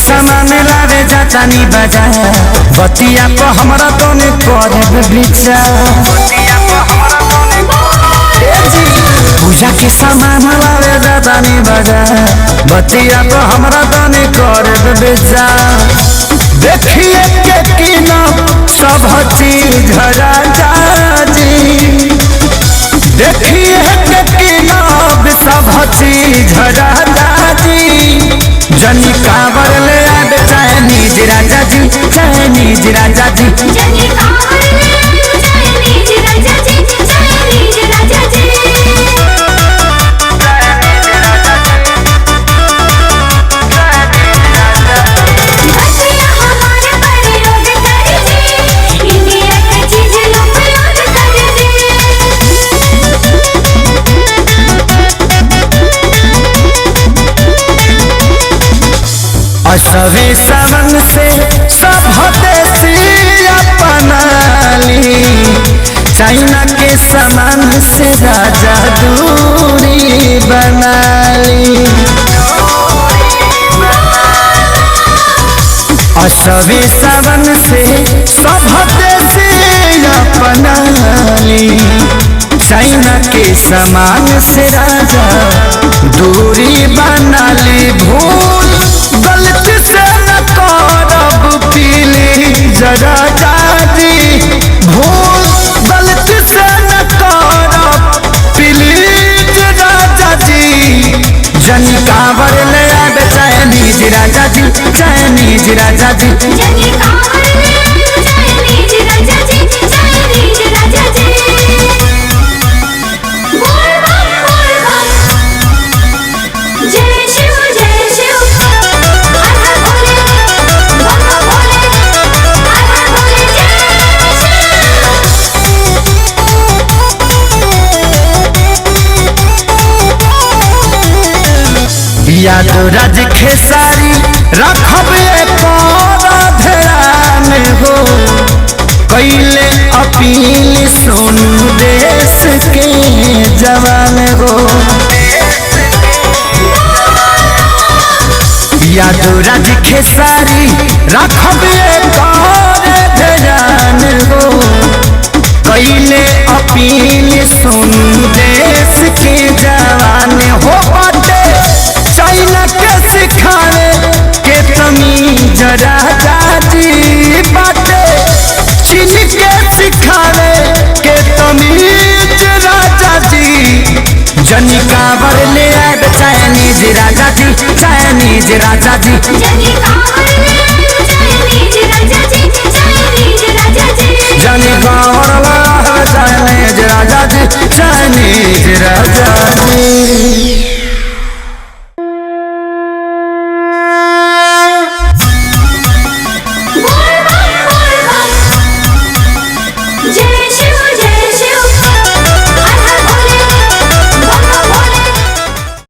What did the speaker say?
सामान लावे जातानी बाजार बतिया को हमरा तो ने करे विचार पूजा के सामान लावे जातानी बाजार बतिया को हमरा तो ने करे विचार देखिए के किना सब चीज राजा जी देखिए के किना सब चीज राजा जी जनी कावर ले आड चाइनीज राजा जी चाइनीज राजा जी जनी कावर ले आड चाइनीज राजा जी चाइनीज राजा जी बतिया हमारे प्रयोग कर जी इंडिया के चीज लोग प्रयोग कर असवे सावन से सब देसी अपनाली चाइना के सामान से राजा दूरी बनाली असवे सावन से सब देसी अपनाली चाइना के सामान से राजा दूरी बनाली भूल गलती से न करब पीली जरा जाती भूल गलती से न करब पीली जरा जाती जनी कावर ले आड चाइनीज राजा जी चाइनीज राजा जी जनी कावर ले आड चाइनीज राजा जी चाइनीज राजा जी बोल बम जय शिव हर हर भोले बम भोले हर हर भोले जय याद राज खेसारी रखब ध्यान हो कैले अपील सोनू देश के जवान हो याद राज खेसारी रखब ध्यान हो कैले अपील सोनू देश के जवान हो बाटे चाइना के सिखावे के तमीज राजा जी बाटे चीन के सिखावे के तमीज राजा जी जनी कावर ले आड चाइनीज राजा जी चाइनीज राजा जी जनी कावर ले